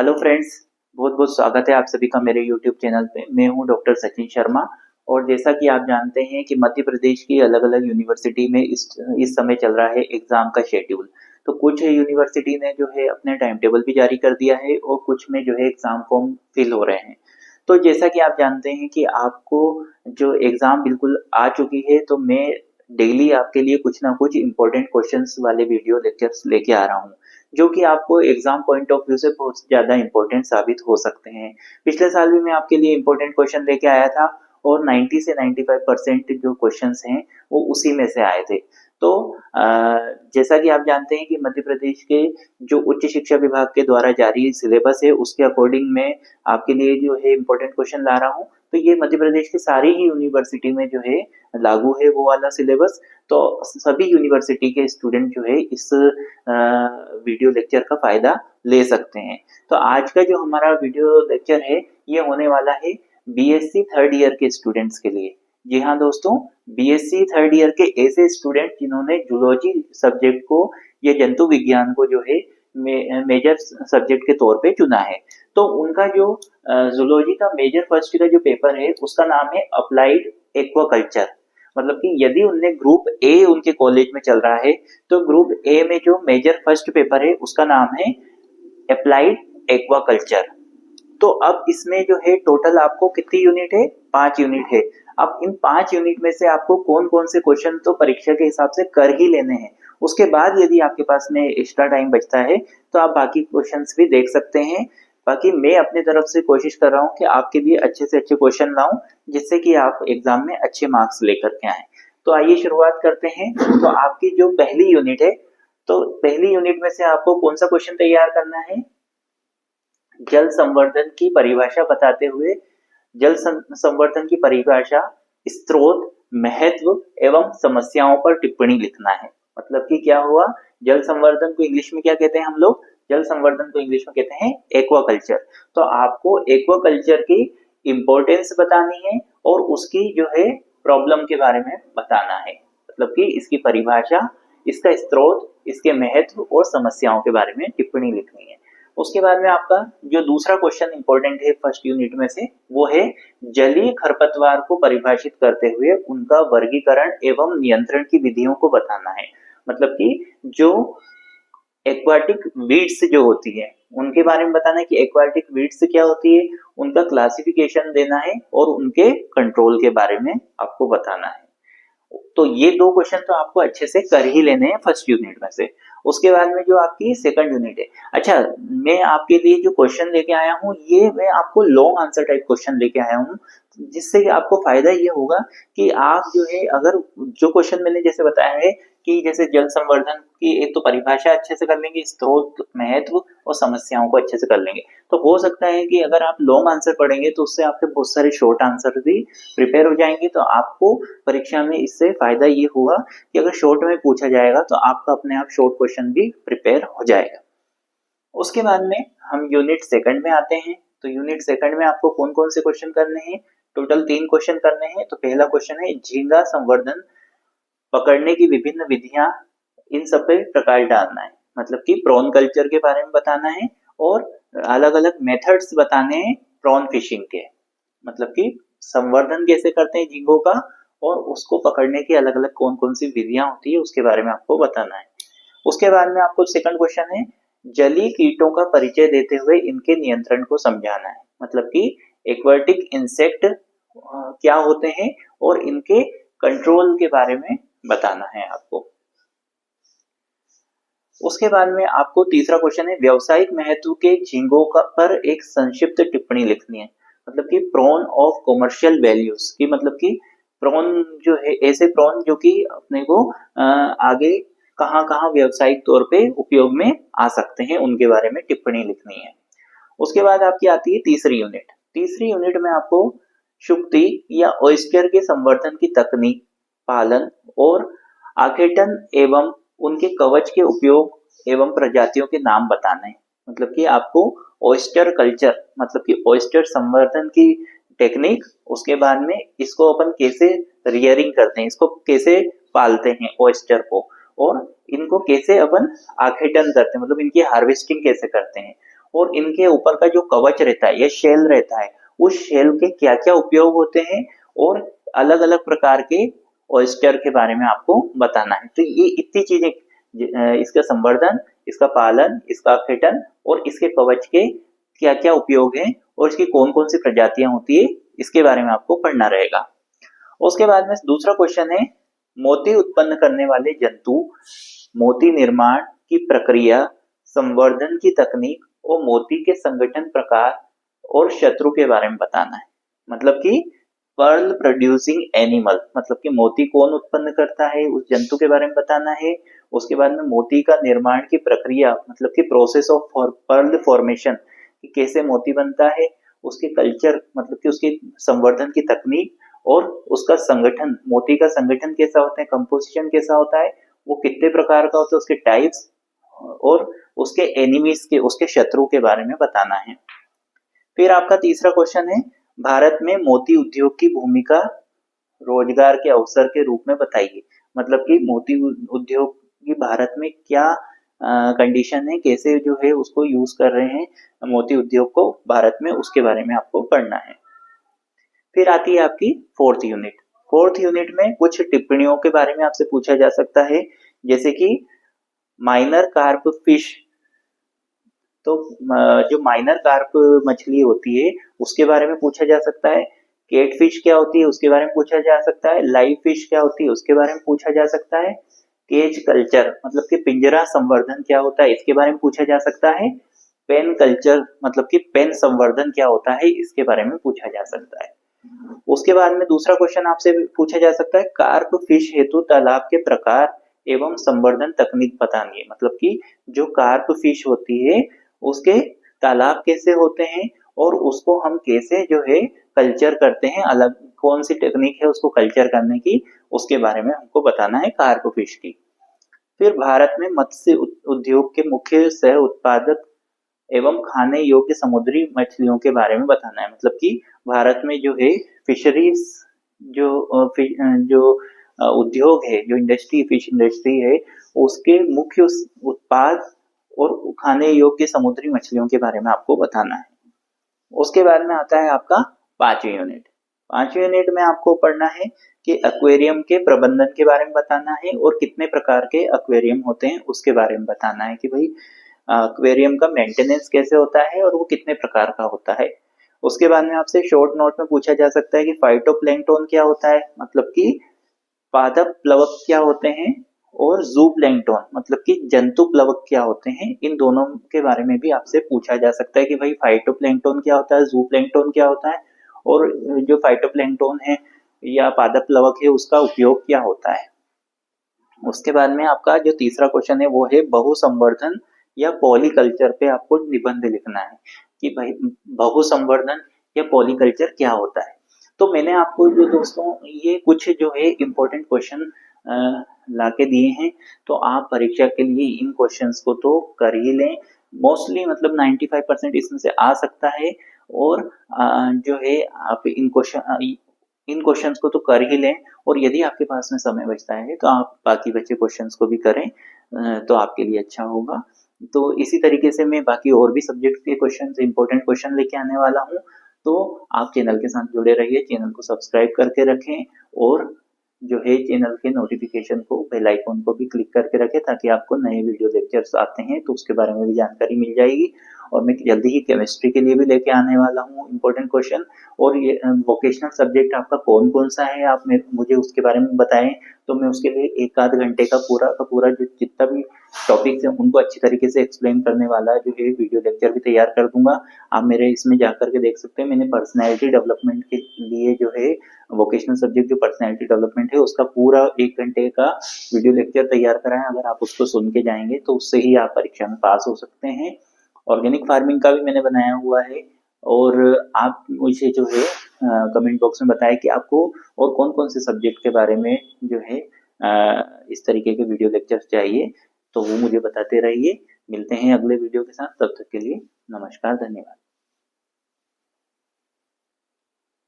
Hello friends, बहुत बहुत स्वागत है आप सभी का मेरे यूट्यूब चैनल पे। मैं हूं डॉक्टर सचिन शर्मा। और जैसा कि आप जानते हैं कि मध्य प्रदेश की अलग अलग यूनिवर्सिटी में इस समय चल रहा है एग्जाम का शेड्यूल। तो कुछ यूनिवर्सिटी ने जो है अपने टाइम टेबल भी जारी कर दिया है और कुछ में जो है एग्जाम फॉर्म फिल हो रहे हैं। तो जैसा कि आप जानते हैं कि आपको जो एग्जाम बिल्कुल आ चुकी है, तो मैं डेली आपके लिए कुछ ना कुछ इंपॉर्टेंट क्वेश्चंस वाले वीडियो लेक्चर्स लेके आ रहा हूँ, जो कि आपको एग्जाम पॉइंट ऑफ व्यू से बहुत ज्यादा इंपॉर्टेंट साबित हो सकते हैं। पिछले साल भी मैं आपके लिए इंपॉर्टेंट क्वेश्चन लेके आया था और 90 से 95% जो क्वेश्चंस हैं वो उसी में से आए थे। तो जैसा कि आप जानते हैं कि मध्य प्रदेश के जो उच्च शिक्षा विभाग के द्वारा जारी सिलेबस है उसके अकॉर्डिंग मैं आपके लिए जो है इम्पोर्टेंट क्वेश्चन ला रहा हूँ। तो ये मध्य प्रदेश की सारी ही यूनिवर्सिटी में जो है लागू है वो वाला सिलेबस। तो सभी यूनिवर्सिटी के स्टूडेंट जो है इस वीडियो लेक्चर का फायदा ले सकते हैं। तो आज का जो हमारा वीडियो लेक्चर है ये होने वाला है बीएससी थर्ड ईयर के स्टूडेंट्स के लिए। जी हाँ दोस्तों, बीएससी थर्ड ईयर के ऐसे स्टूडेंट जिन्होंने जूलॉजी सब्जेक्ट को या जंतु विज्ञान को जो है मेजर सब्जेक्ट के तौर पे चुना है। तो उनका जो जूलॉजी का मेजर फर्स्ट का जो पेपर है उसका नाम है अप्लाइड एक्वाकल्चर। मतलब कि यदि उनने ग्रुप ए उनके कॉलेज में चल रहा है तो ग्रुप ए में जो मेजर फर्स्ट पेपर है उसका नाम है अप्लाइड एक्वाकल्चर। तो अब इसमें जो है टोटल आपको कितनी यूनिट है? 5 यूनिट है। अब इन 5 यूनिट में से आपको कौन कौन से क्वेश्चन तो परीक्षा के हिसाब से कर ही लेने हैं। उसके बाद यदि आपके पास में एक्स्ट्रा टाइम बचता है तो आप बाकी क्वेश्चंस भी देख सकते हैं। बाकी मैं अपनी तरफ से कोशिश कर रहा हूँ कि आपके लिए अच्छे से अच्छे क्वेश्चन लाऊं, जिससे कि आप एग्जाम में अच्छे मार्क्स लेकर के आए। तो आइए शुरुआत करते हैं। तो आपकी जो पहली यूनिट है, तो पहली यूनिट में से आपको कौन सा क्वेश्चन तैयार करना है? जल संवर्धन की परिभाषा बताते हुए संवर्धन की परिभाषा, स्रोत, महत्व एवं समस्याओं पर टिप्पणी लिखना है। मतलब कि क्या हुआ, जल संवर्धन को इंग्लिश में क्या कहते हैं हम लोग? जल संवर्धन को इंग्लिश में कहते हैं एक्वाकल्चर। तो आपको एक्वाकल्चर की इंपॉर्टेंस बतानी है और उसकी जो है प्रॉब्लम के बारे में बताना है। मतलब कि इसकी परिभाषा, इसका स्रोत, इसके महत्व और समस्याओं के बारे में टिप्पणी लिखनी है। उसके बाद में आपका जो दूसरा क्वेश्चन इंपॉर्टेंट है फर्स्ट यूनिट में से, वो है जलीय खरपतवार को परिभाषित करते हुए उनका वर्गीकरण एवं नियंत्रण की विधियों को बताना है। मतलब कि जो एक्वाटिक वीड्स जो होती है उनके बारे में बताना है कि एक्वाटिक वीड्स क्या होती है, उनका क्लासिफिकेशन देना है और उनके कंट्रोल के बारे में आपको बताना है। तो ये दो क्वेश्चन तो आपको अच्छे से कर ही लेने हैं फर्स्ट यूनिट में से। उसके बाद में जो आपकी सेकंड यूनिट है, अच्छा, मैं आपके लिए जो क्वेश्चन लेके आया हूँ ये मैं आपको लॉन्ग आंसर टाइप क्वेश्चन लेके आया हूँ, जिससे आपको फायदा ये होगा कि आप जो है अगर जो क्वेश्चन मैंने जैसे बताया है कि जैसे जल संवर्धन की एक तो परिभाषा अच्छे से कर लेंगे, स्रोत, महत्व और समस्याओं को अच्छे से कर लेंगे, तो हो सकता है कि अगर आप लॉन्ग आंसर पढ़ेंगे तो उससे आपके बहुत सारे शॉर्ट आंसर भी प्रिपेयर हो जाएंगे। तो आपको परीक्षा में इससे फायदा ये होगा कि अगर शॉर्ट में पूछा जाएगा तो आपका अपने आप शॉर्ट क्वेश्चन भी प्रिपेयर हो जाएगा। उसके बाद में हम यूनिट सेकंड में आते हैं। तो यूनिट सेकंड में आपको कौन कौन से क्वेश्चन करने हैं? टोटल 3 क्वेश्चन करने हैं। तो पहला क्वेश्चन है झींगा संवर्धन पकड़ने की विभिन्न विधियां, इन सब पे प्रकाश डालना है। मतलब कि प्रॉन कल्चर के बारे में बताना है और अलग अलग मेथड्स बताने हैं प्रॉन फिशिंग के। मतलब कि संवर्धन कैसे करते हैं झींगों का और उसको पकड़ने की अलग अलग कौन कौन सी विधियां होती है उसके बारे में आपको बताना है। उसके बाद में आपको सेकंड क्वेश्चन है जलीय कीटों का परिचय देते हुए इनके नियंत्रण को समझाना है। मतलब कि एक्वाटिक इंसेक्ट क्या होते हैं और इनके कंट्रोल के बारे में बताना है आपको। उसके बाद में आपको तीसरा क्वेश्चन है व्यावसायिक महत्व के झींगों का पर एक संक्षिप्त टिप्पणी लिखनी है। मतलब कि प्रॉन ऑफ कॉमर्शियल वैल्यूज की, मतलब कि प्रॉन जो है ऐसे प्रॉन जो कि अपने को आगे कहाँ कहाँ व्यावसायिक तौर पे उपयोग में आ सकते हैं उनके बारे में टिप्पणी लिखनी है। उसके बाद आपकी आती है तीसरी यूनिट। तीसरी यूनिट में आपको शुक्ति या ऑयस्टर के संवर्धन की तकनीक, पालन और आखेटन एवं उनके कवच के उपयोग एवं प्रजातियों के नाम बताने हैं। मतलब कि आपको ऑयस्टर कल्चर, मतलब कि ऑयस्टर संवर्धन की टेक्निक, उसके बाद में इसको अपन कैसे रियरिंग करते हैं, इसको कैसे पालते हैं ऑयस्टर को, और इनको कैसे अपन आखेटन करते हैं, मतलब इनकी हार्वेस्टिंग कैसे करते हैं, और इनके ऊपर का जो कवच रहता है या शेल रहता है, उस शेल के क्या क्या उपयोग होते हैं और अलग अलग प्रकार के ऑयस्टर के बारे में आपको बताना है। तो ये इतनी चीजें, इसका संवर्धन, इसका पालन, इसका अपघटन और इसके कवच के क्या क्या उपयोग हैं और इसकी कौन कौन सी प्रजातियां होती है, इसके बारे में आपको पढ़ना रहेगा। उसके बाद में दूसरा क्वेश्चन है, मोती उत्पन्न करने वाले जंतु, मोती निर्माण की प्रक्रिया, संवर्धन की तकनीक और मोती के संगठन प्रकार और शत्रु के बारे में बताना है। मतलब कि पर्ल प्रोड्यूसिंग एनिमल, मतलब कि मोती कौन उत्पन्न करता है, उस जंतु के बारे में बताना है। उसके बाद में मोती का निर्माण की प्रक्रिया, मतलब कि प्रोसेस ऑफ पर्ल फॉर्मेशन, कि कैसे मोती बनता है, उसके कल्चर, मतलब कि उसके संवर्धन की तकनीक और उसका संगठन, मोती का संगठन कैसा होता है, कंपोजिशन कैसा होता है, वो कितने प्रकार का होता है, उसके टाइप्स और उसके एनिमीज के, उसके शत्रु के बारे में बताना है। फिर आपका तीसरा क्वेश्चन है, भारत में मोती उद्योग की भूमिका रोजगार के अवसर के रूप में बताइए। मतलब कि मोती उद्योग की भारत में क्या कंडीशन है, कैसे जो है उसको यूज कर रहे हैं मोती उद्योग को भारत में, उसके बारे में आपको पढ़ना है। फिर आती है आपकी फोर्थ यूनिट। फोर्थ यूनिट में कुछ टिप्पणियों के बारे में आपसे पूछा जा सकता है, जैसे कि माइनर कार्प फिश, तो जो माइनर कार्प मछली होती है उसके बारे में पूछा जा सकता है। केट फिश क्या होती है उसके बारे में पूछा जा सकता है। लाइव फिश क्या होती है उसके बारे में पूछा जा सकता है। केज कल्चर, मतलब कि पिंजरा संवर्धन क्या होता है, इसके बारे में पूछा जा सकता है। पेन कल्चर, मतलब कि पेन संवर्धन क्या होता है, इसके बारे में पूछा जा सकता है। उसके बाद में दूसरा क्वेश्चन आपसे पूछा जा सकता है, कार्प फिश हेतु तालाब के प्रकार एवं संवर्धन तकनीक बतानी है। मतलब कि जो कार्प फिश होती है उसके तालाब कैसे होते हैं और उसको हम कैसे जो है कल्चर करते हैं, अलग कौन सी टेक्निक है उसको कल्चर करने की, उसके बारे में हमको बताना है कार्प फिश की। फिर भारत में मत्स्य उद्योग के मुख्य सह उत्पादक एवं खाने योग्य समुद्री मछलियों के बारे में बताना है। मतलब कि भारत में जो है फिशरीज, जो उद्योग है, जो इंडस्ट्री, फिश इंडस्ट्री है, उसके मुख्य उत्पाद और खाने योग्य समुद्री मछलियों के बारे में आपको बताना है। उसके बाद में आता है आपका पांचवी यूनिट। पांचवी यूनिट में आपको पढ़ना है कि एक्वेरियम के प्रबंधन के बारे में बताना है और कितने प्रकार के एक्वेरियम होते हैं उसके बारे में बताना है, कि भाई एक्वेरियम का मेंटेनेंस कैसे होता है और वो कितने प्रकार का होता है। उसके बाद में आपसे शॉर्ट नोट में पूछा जा सकता है कि फाइटोप्लैंक्टन क्या होता है, मतलब कि पादप प्लवक क्या होते हैं, और जू प्लैंक्टन, मतलब कि जंतु प्लवक क्या होते हैं। इन दोनों के बारे में भी आपसे पूछा जा सकता है कि भाई फाइटोप्लैंक्टन क्या होता है, जू प्लैंक्टन क्या होता है, और जो फाइटोप्लैंक्टन है या पादप प्लवक है उसका उपयोग क्या होता है। उसके बाद में आपका जो तीसरा क्वेश्चन है वो है बहुसंवर्धन या पॉलीकल्चर पे आपको निबंध लिखना है, कि भाई बहुसंवर्धन या पॉलीकल्चर क्या होता है। तो मैंने आपको जो दोस्तों ये कुछ जो है इम्पोर्टेंट क्वेश्चन लाके दिए हैं, तो आप परीक्षा के लिए इन क्वेश्चंस को तो कर ही लें। मोस्टली मतलब 95% इसमें से आ सकता है, और जो है आप इन क्वेश्चंस को तो कर ही लें, और यदि आपके पास में समय बचता है तो आप बाकी बचे क्वेश्चंस को भी करें, तो आपके लिए अच्छा होगा। तो इसी तरीके से मैं बाकी और भी सब्जेक्ट के क्वेश्चन, इंपॉर्टेंट क्वेश्चन लेके आने वाला हूँ। तो आप चैनल के साथ जुड़े रहिए, चैनल को सब्सक्राइब करके रखें, और जो है चैनल के नोटिफिकेशन को, बेल आइकन को भी क्लिक करके रखें, ताकि आपको नए वीडियो लेक्चर्स आते हैं तो उसके बारे में भी जानकारी मिल जाएगी। और मैं जल्दी ही केमिस्ट्री के लिए भी लेके आने वाला हूँ इम्पोर्टेंट क्वेश्चन। और ये वोकेशनल सब्जेक्ट आपका कौन कौन सा है, आप मुझे उसके बारे में बताएं, तो मैं उसके लिए एक आध घंटे का पूरा जो जितना भी टॉपिक्स है उनको अच्छी तरीके से एक्सप्लेन करने वाला जो है वीडियो लेक्चर भी तैयार कर दूंगा। आप मेरे इसमें जाकर के देख सकते हैं, मैंने पर्सनैलिटी डेवलपमेंट के लिए जो है वोकेशनल सब्जेक्ट जो पर्सनैलिटी डेवलपमेंट है उसका पूरा 1 घंटे का वीडियो लेक्चर तैयार करा है। अगर आप उसको सुन के जाएंगे तो उससे ही आप परीक्षा में पास हो सकते हैं। ऑर्गेनिक फार्मिंग का भी मैंने बनाया हुआ है, और आप मुझे जो है कमेंट बॉक्स में बताएं कि आपको और कौन कौन से सब्जेक्ट के बारे में जो है इस तरीके के वीडियो लेक्चर्स चाहिए, तो वो मुझे बताते रहिए। मिलते हैं अगले वीडियो के साथ, तब तक के लिए नमस्कार, धन्यवाद।